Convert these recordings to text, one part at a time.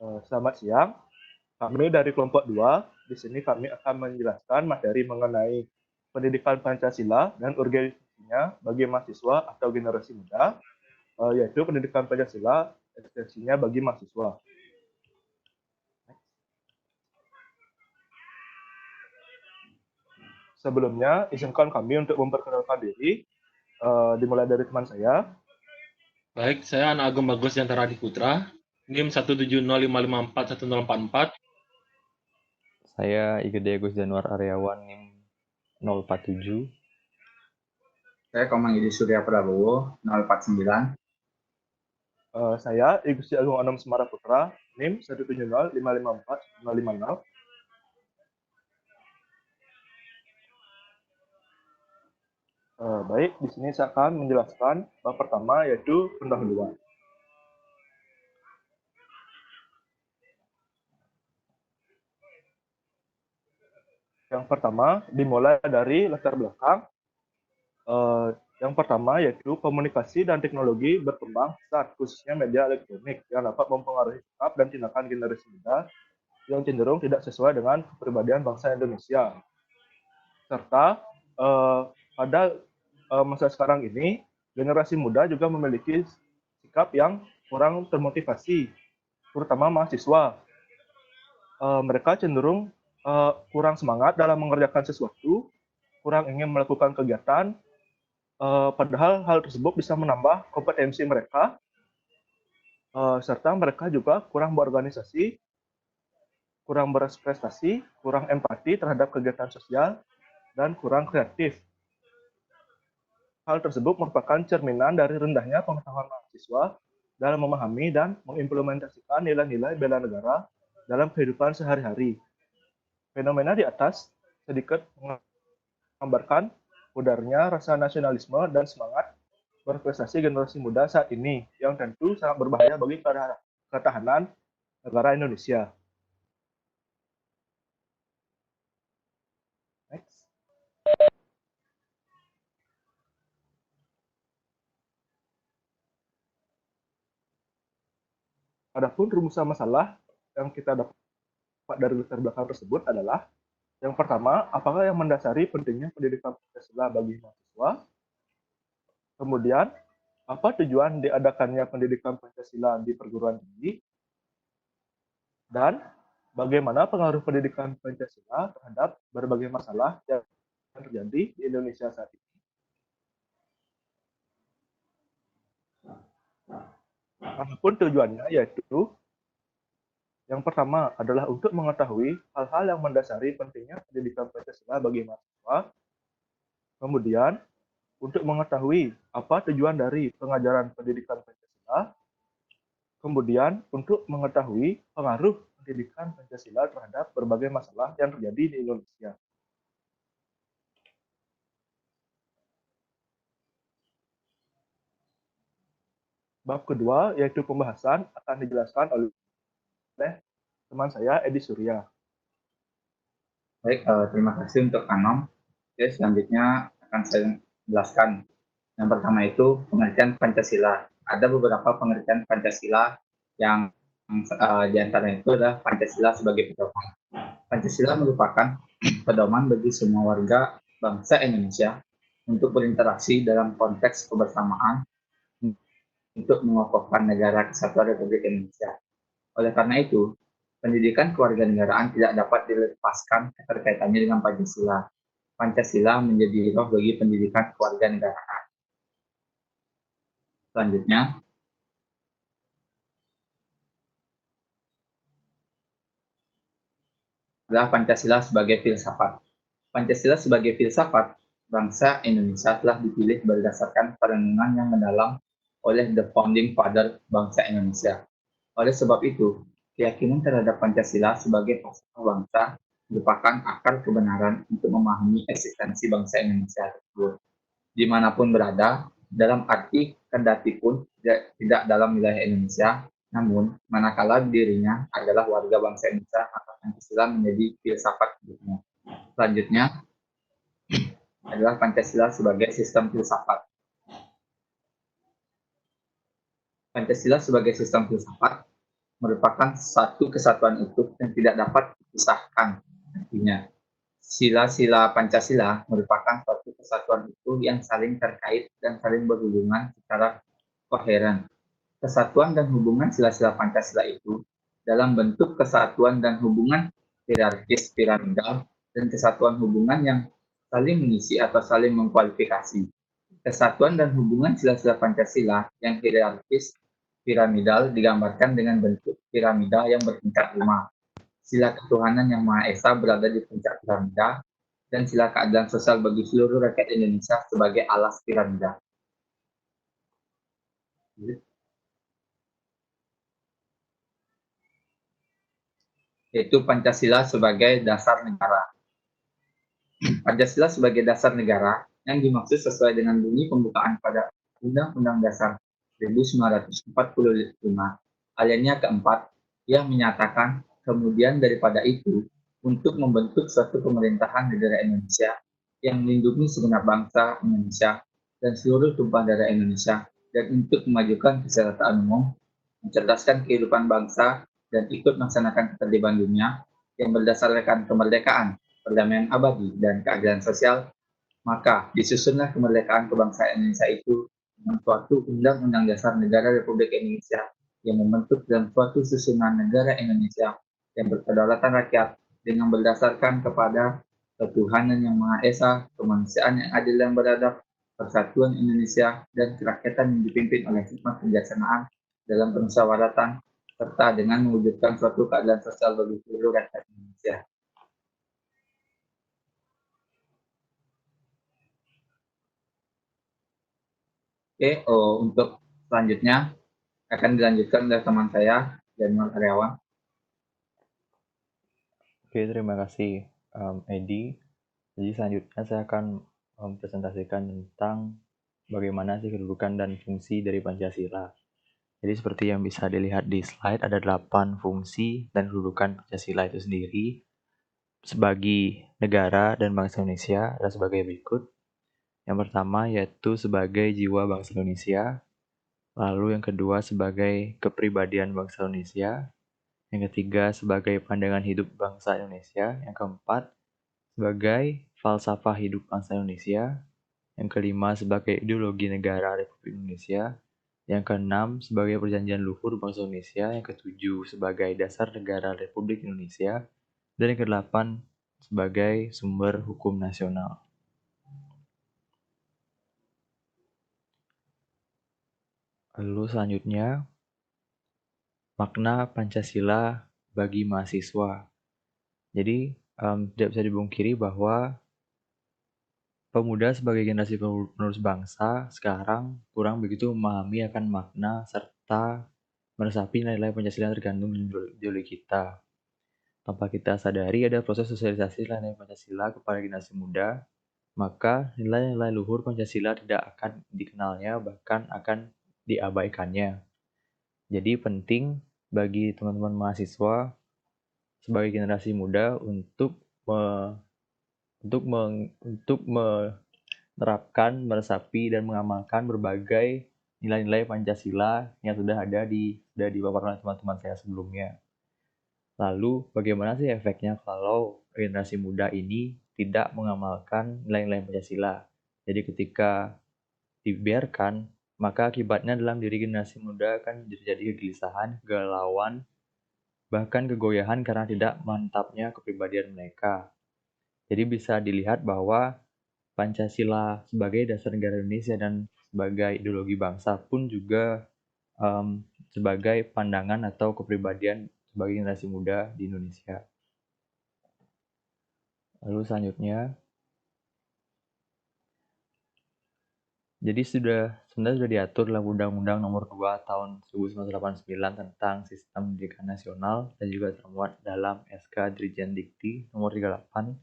Selamat siang. Kami dari kelompok 2. Di sini kami akan menjelaskan materi mengenai pendidikan Pancasila dan urgensinya bagi mahasiswa atau generasi muda, yaitu pendidikan Pancasila esensinya bagi mahasiswa. Sebelumnya, izinkan kami untuk memperkenalkan diri, dimulai dari teman saya. Baik, saya Anak Ageng Bagus Yantara Adiputra, NIM 170554104. Saya Igede Agus Januar Aryawan NIM 047. Saya Komang Yudi Surya Prabowo 049. Saya Igusti Agung Anom Semara Putra, NIM 170554150. Baik, di sini saya akan menjelaskan bab pertama yaitu pendahuluan. Yang pertama dimulai dari latar belakang. Yang pertama yaitu komunikasi dan teknologi berkembang saat khususnya media elektronik yang dapat mempengaruhi sikap dan tindakan generasi muda yang cenderung tidak sesuai dengan kepribadian bangsa Indonesia. Serta pada masa sekarang ini generasi muda juga memiliki sikap yang kurang termotivasi, terutama mahasiswa. Mereka cenderung kurang semangat dalam mengerjakan sesuatu, kurang ingin melakukan kegiatan, padahal hal tersebut bisa menambah kompetensi mereka, serta mereka juga kurang berorganisasi, kurang berprestasi, kurang empati terhadap kegiatan sosial, dan kurang kreatif. Hal tersebut merupakan cerminan dari rendahnya pengetahuan mahasiswa dalam memahami dan mengimplementasikan nilai-nilai bela negara dalam kehidupan sehari-hari. Fenomena di atas sedikit menggambarkan pudarnya rasa nasionalisme dan semangat berprestasi generasi muda saat ini, yang tentu sangat berbahaya bagi ketahanan negara Indonesia. Next. Adapun rumusan masalah yang kita dapat dari latar belakang tersebut adalah yang pertama, apakah yang mendasari pentingnya pendidikan Pancasila bagi mahasiswa? Kemudian, apa tujuan diadakannya pendidikan Pancasila di perguruan tinggi? Dan bagaimana pengaruh pendidikan Pancasila terhadap berbagai masalah yang terjadi di Indonesia saat ini? Apapun tujuannya, yaitu yang pertama adalah untuk mengetahui hal-hal yang mendasari pentingnya pendidikan Pancasila bagi mahasiswa. Kemudian, untuk mengetahui apa tujuan dari pengajaran pendidikan Pancasila. Kemudian, untuk mengetahui pengaruh pendidikan Pancasila terhadap berbagai masalah yang terjadi di Indonesia. Bab kedua, yaitu pembahasan, akan dijelaskan oleh teman saya, Edi Surya. Baik, terima kasih untuk Anom. Oke, selanjutnya akan saya jelaskan. Yang pertama itu pengertian Pancasila. Ada beberapa pengertian Pancasila yang diantaranya itu adalah Pancasila sebagai pedoman. Pancasila merupakan pedoman bagi semua warga bangsa Indonesia untuk berinteraksi dalam konteks kebersamaan untuk mengokohkan negara kesatuan Republik Indonesia. Oleh karena itu, pendidikan kewarganegaraan tidak dapat dilepaskan keterkaitannya dengan Pancasila. Pancasila menjadi roh bagi pendidikan kewarganegaraan. Selanjutnya, adalah Pancasila sebagai filsafat. Pancasila sebagai filsafat, bangsa Indonesia telah dipilih berdasarkan perenungan yang mendalam oleh the founding father bangsa Indonesia. Oleh sebab itu, keyakinan terhadap Pancasila sebagai falsafah bangsa merupakan akar kebenaran untuk memahami eksistensi bangsa Indonesia tersebut. Dimanapun berada, dalam arti kendati pun tidak dalam wilayah Indonesia, namun manakala dirinya adalah warga bangsa Indonesia, maka Pancasila menjadi filsafat hidupnya. Selanjutnya adalah Pancasila sebagai sistem filsafat. Pancasila sebagai sistem filsafat merupakan satu kesatuan utuh yang tidak dapat dipisahkan. Artinya, sila-sila Pancasila merupakan suatu kesatuan utuh yang saling terkait dan saling berhubungan secara koheren. Kesatuan dan hubungan sila-sila Pancasila itu dalam bentuk kesatuan dan hubungan hierarkis piramidal dan kesatuan hubungan yang saling mengisi atau saling mengkualifikasi. Kesatuan dan hubungan sila-sila Pancasila yang hierarkis piramidal digambarkan dengan bentuk piramida yang bertingkat 5. Sila ketuhanan yang Maha Esa berada di puncak piramida, dan sila keadilan sosial bagi seluruh rakyat Indonesia sebagai alas piramida. Yaitu Pancasila sebagai dasar negara. Pancasila sebagai dasar negara yang dimaksud sesuai dengan bunyi pembukaan pada Undang-Undang Dasar 1945, alinea keempat, yang menyatakan kemudian daripada itu, untuk membentuk suatu pemerintahan negara Indonesia yang melindungi segenap bangsa Indonesia dan seluruh tumpah darah Indonesia, dan untuk memajukan kesejahteraan umum, mencerdaskan kehidupan bangsa, dan ikut melaksanakan ketertiban dunia yang berdasarkan kemerdekaan, perdamaian abadi, dan keadilan sosial, maka disusunlah kemerdekaan kebangsaan Indonesia itu dengan suatu Undang-Undang Dasar Negara Republik Indonesia yang membentuk dalam suatu susunan negara Indonesia yang berkedaulatan rakyat dengan berdasarkan kepada ketuhanan yang Maha Esa, kemanusiaan yang adil dan beradab, persatuan Indonesia, dan kerakyatan yang dipimpin oleh hikmat kebijaksanaan dalam permusyawaratan, serta dengan mewujudkan suatu keadilan sosial bagi seluruh rakyat Indonesia. Oke, untuk selanjutnya akan dilanjutkan oleh teman saya, Januar Aryawan. Oke, terima kasih Edi. Jadi selanjutnya saya akan mempresentasikan tentang bagaimana sih kedudukan dan fungsi dari Pancasila. Jadi seperti yang bisa dilihat di slide, ada 8 fungsi dan kedudukan Pancasila itu sendiri sebagai negara dan bangsa Indonesia adalah sebagai berikut. Yang pertama yaitu sebagai jiwa bangsa Indonesia, lalu yang kedua sebagai kepribadian bangsa Indonesia, yang ketiga sebagai pandangan hidup bangsa Indonesia, yang keempat sebagai falsafah hidup bangsa Indonesia, yang kelima sebagai ideologi negara Republik Indonesia, yang keenam sebagai perjanjian luhur bangsa Indonesia, yang ketujuh sebagai dasar negara Republik Indonesia, dan yang kedelapan sebagai sumber hukum nasional. Lalu selanjutnya, makna Pancasila bagi mahasiswa. Jadi, tidak bisa dibungkiri bahwa pemuda sebagai generasi penerus bangsa sekarang kurang begitu memahami akan makna serta meresapi nilai-nilai Pancasila yang tergantung di ideologi kita. Tanpa kita sadari ada proses sosialisasi nilai Pancasila kepada generasi muda, maka nilai-nilai luhur Pancasila tidak akan dikenalnya, bahkan akan diabaikannya. Jadi penting bagi teman-teman mahasiswa sebagai generasi muda untuk menerapkan, meresapi, dan mengamalkan berbagai nilai-nilai Pancasila yang sudah dipaparkan oleh teman-teman saya sebelumnya. Lalu bagaimana sih efeknya kalau generasi muda ini tidak mengamalkan nilai-nilai Pancasila? Jadi ketika dibiarkan, maka akibatnya dalam diri generasi muda akan terjadi kegelisahan, kegalauan, bahkan kegoyahan karena tidak mantapnya kepribadian mereka. Jadi bisa dilihat bahwa Pancasila sebagai dasar negara Indonesia dan sebagai ideologi bangsa pun juga sebagai pandangan atau kepribadian sebagai generasi muda di Indonesia. Lalu selanjutnya, jadi sebenarnya sudah diatur dalam Undang-Undang Nomor 2 Tahun 1989 tentang Sistem Pendidikan Nasional dan juga termuat dalam SK Dirjen Dikti Nomor 38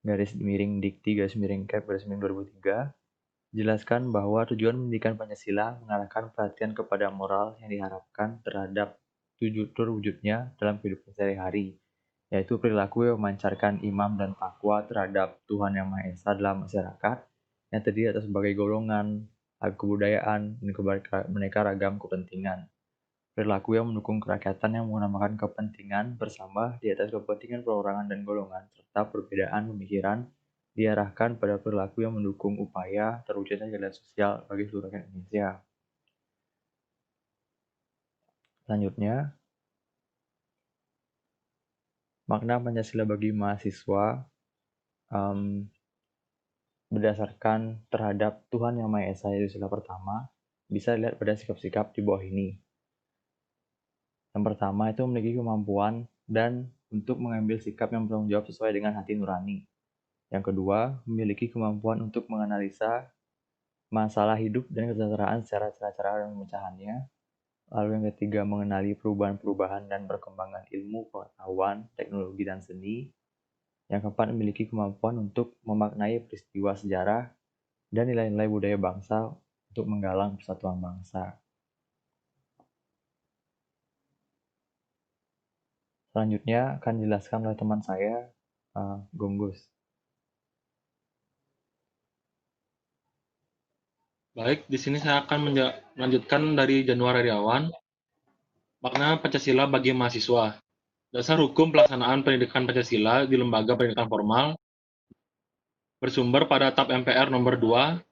garis miring Dikti garis miring Kep garis miring 2003, jelaskan bahwa tujuan pendidikan Pancasila mengarahkan perhatian kepada moral yang diharapkan terhadap terwujudnya dalam kehidupan sehari-hari, yaitu perilaku yang memancarkan imam dan takwa terhadap Tuhan Yang Maha Esa dalam masyarakat yang terdiri atas berbagai golongan, kebudayaan, dan beraneka ragam kepentingan. perilaku yang mendukung kerakyatan yang mengutamakan kepentingan bersama di atas kepentingan perorangan dan golongan, serta perbedaan pemikiran diarahkan pada perilaku yang mendukung upaya terwujudnya keadilan sosial bagi seluruh rakyat Indonesia. Selanjutnya, makna Pancasila bagi mahasiswa berdasarkan terhadap Tuhan Yang Maha Esa, yaitu sila pertama, bisa dilihat pada sikap-sikap di bawah ini. Yang pertama itu memiliki kemampuan dan untuk mengambil sikap yang bertanggung jawab sesuai dengan hati nurani. Yang kedua, memiliki kemampuan untuk menganalisa masalah hidup dan kesejahteraan secara cara-cara dan pemecahannya. Lalu yang ketiga, mengenali perubahan-perubahan dan perkembangan ilmu, pengetahuan, teknologi, dan seni. Yang keempat, memiliki kemampuan untuk memaknai peristiwa sejarah dan nilai-nilai budaya bangsa untuk menggalang persatuan bangsa. Selanjutnya akan dijelaskan oleh teman saya, Gonggus. Baik, di sini saya akan melanjutkan dari Januar Heriawan, makna Pancasila bagi mahasiswa. Dasar hukum pelaksanaan pendidikan Pancasila di lembaga pendidikan formal bersumber pada TAP MPR nomor 2,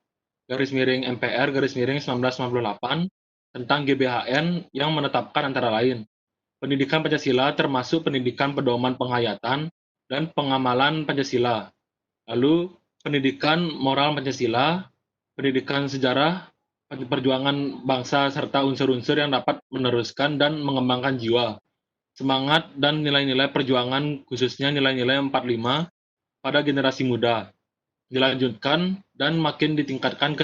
/MPR, /1998, tentang GBHN yang menetapkan antara lain, pendidikan Pancasila termasuk pendidikan pedoman penghayatan dan pengamalan Pancasila. Lalu, pendidikan moral Pancasila, pendidikan sejarah, perjuangan bangsa, serta unsur-unsur yang dapat meneruskan dan mengembangkan jiwa, semangat, dan nilai-nilai perjuangan, khususnya nilai-nilai 45 pada generasi muda. Dilanjutkan dan makin ditingkatkan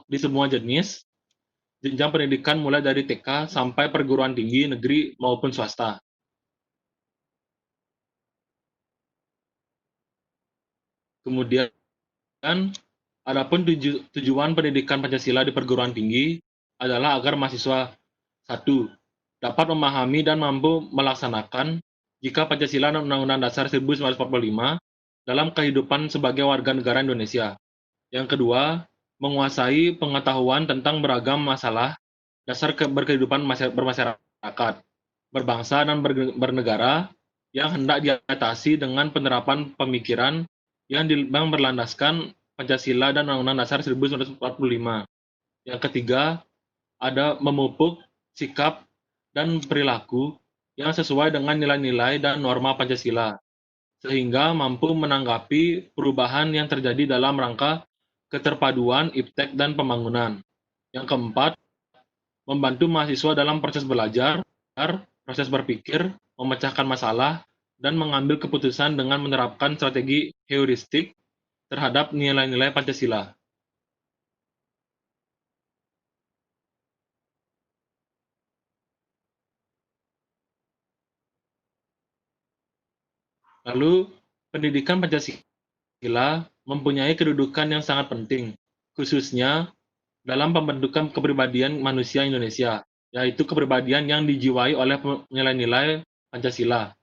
di semua jenis jenjang pendidikan mulai dari TK sampai perguruan tinggi negeri maupun swasta. Kemudian, adapun tujuan pendidikan Pancasila di perguruan tinggi adalah agar mahasiswa 1. Dapat memahami dan mampu melaksanakan jika Pancasila dan Undang-Undang Dasar 1945 dalam kehidupan sebagai warga negara Indonesia. Yang kedua, menguasai pengetahuan tentang beragam masalah dasar berkehidupan bermasyarakat, berbangsa, dan bernegara yang hendak diatasi dengan penerapan pemikiran yang berlandaskan Pancasila dan Undang-Undang Dasar 1945. Yang ketiga, ada memupuk sikap dan perilaku yang sesuai dengan nilai-nilai dan norma Pancasila, sehingga mampu menanggapi perubahan yang terjadi dalam rangka keterpaduan, iptek, dan pembangunan. Yang keempat, membantu mahasiswa dalam proses belajar, proses berpikir, memecahkan masalah, dan mengambil keputusan dengan menerapkan strategi heuristik terhadap nilai-nilai Pancasila. Lalu, pendidikan Pancasila mempunyai kedudukan yang sangat penting, khususnya dalam pembentukan kepribadian manusia Indonesia, yaitu kepribadian yang dijiwai oleh nilai-nilai Pancasila.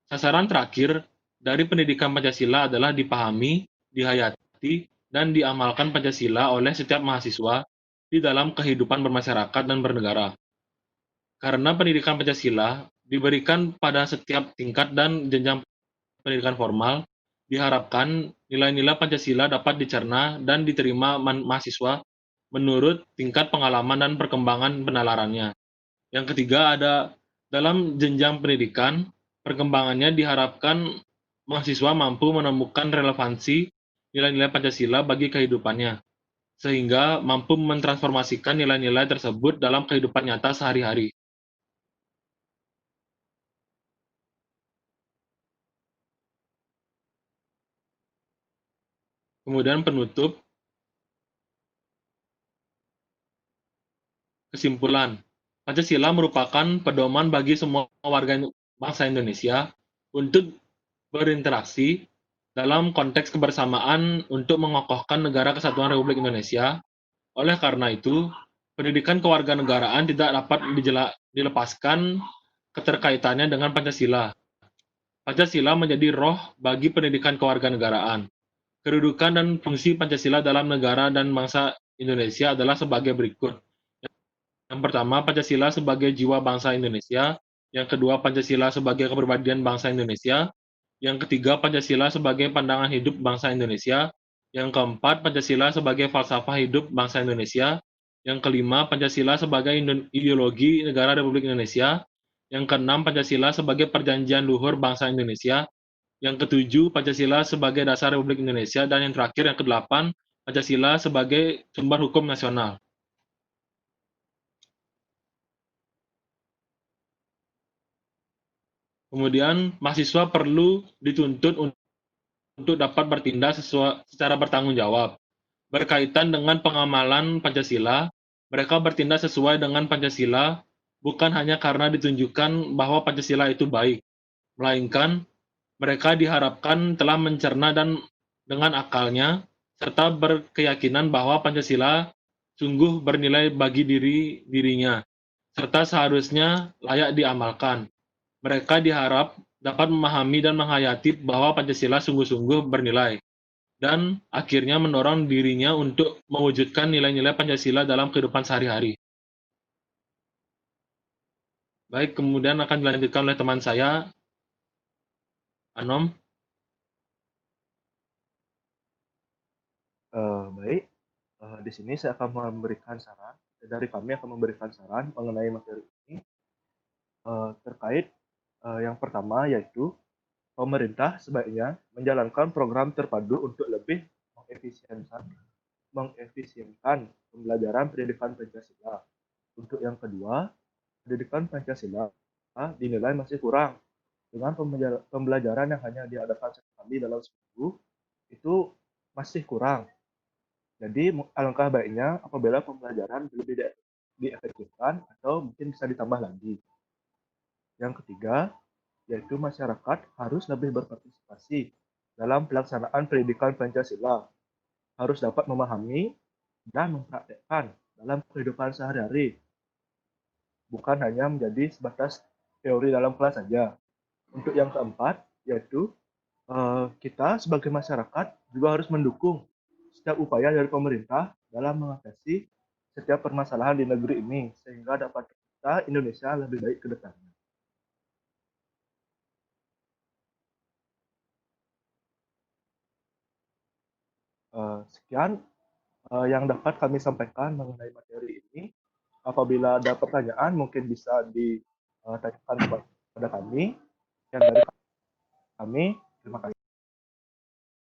Sasaran terakhir dari pendidikan Pancasila adalah dipahami, dihayati, dan diamalkan Pancasila oleh setiap mahasiswa di dalam kehidupan bermasyarakat dan bernegara. Karena pendidikan Pancasila diberikan pada setiap tingkat dan jenjang pendidikan formal, diharapkan nilai-nilai Pancasila dapat dicerna dan diterima mahasiswa menurut tingkat pengalaman dan perkembangan penalarannya. Yang ketiga, ada dalam jenjang pendidikan, perkembangannya diharapkan mahasiswa mampu menemukan relevansi nilai-nilai Pancasila bagi kehidupannya, sehingga mampu mentransformasikan nilai-nilai tersebut dalam kehidupan nyata sehari-hari. Kemudian penutup, kesimpulan. Pancasila merupakan pedoman bagi semua warga bangsa Indonesia untuk berinteraksi dalam konteks kebersamaan untuk mengokohkan negara kesatuan Republik Indonesia. Oleh karena itu, pendidikan kewarganegaraan tidak dapat dilepaskan keterkaitannya dengan Pancasila. Pancasila menjadi roh bagi pendidikan kewarganegaraan. Kedudukan dan fungsi Pancasila dalam negara dan bangsa Indonesia adalah sebagai berikut. Yang pertama, Pancasila sebagai jiwa bangsa Indonesia. Yang kedua, Pancasila sebagai kepribadian bangsa Indonesia. Yang ketiga, Pancasila sebagai pandangan hidup bangsa Indonesia. Yang keempat, Pancasila sebagai falsafah hidup bangsa Indonesia. Yang kelima, Pancasila sebagai ideologi negara Republik Indonesia. Yang keenam, Pancasila sebagai perjanjian luhur bangsa Indonesia. Yang ketujuh, Pancasila sebagai dasar Republik Indonesia. Dan yang terakhir, yang kedelapan, Pancasila sebagai sumber hukum nasional. Kemudian, mahasiswa perlu dituntut untuk dapat bertindak secara bertanggung jawab. Berkaitan dengan pengamalan Pancasila, mereka bertindak sesuai dengan Pancasila bukan hanya karena ditunjukkan bahwa Pancasila itu baik, melainkan mereka diharapkan telah mencerna dan dengan akalnya, serta berkeyakinan bahwa Pancasila sungguh bernilai bagi dirinya, serta seharusnya layak diamalkan. Mereka diharap dapat memahami dan menghayati bahwa Pancasila sungguh-sungguh bernilai, dan akhirnya mendorong dirinya untuk mewujudkan nilai-nilai Pancasila dalam kehidupan sehari-hari. Baik, kemudian akan dilanjutkan oleh teman saya, Anom. Baik, di sini saya akan memberikan saran, dari kami akan memberikan saran mengenai materi ini terkait yang pertama yaitu pemerintah sebaiknya menjalankan program terpadu untuk lebih mengefisienkan pembelajaran pendidikan Pancasila. Untuk yang kedua, pendidikan Pancasila dinilai masih kurang. Dengan pembelajaran yang hanya diadakan sekali dalam seminggu, itu masih kurang. Jadi alangkah baiknya apabila pembelajaran lebih diefektifkan atau mungkin bisa ditambah lagi. Yang ketiga, yaitu masyarakat harus lebih berpartisipasi dalam pelaksanaan pendidikan Pancasila, harus dapat memahami dan mempraktekkan dalam kehidupan sehari-hari, bukan hanya menjadi sebatas teori dalam kelas saja. Untuk yang keempat, yaitu kita sebagai masyarakat juga harus mendukung setiap upaya dari pemerintah dalam mengatasi setiap permasalahan di negeri ini, sehingga dapat kita Indonesia lebih baik ke depannya. Sekian yang dapat kami sampaikan mengenai materi ini. Apabila ada pertanyaan, mungkin bisa ditanyakan kepada kami. Sekian dari kami. Terima kasih.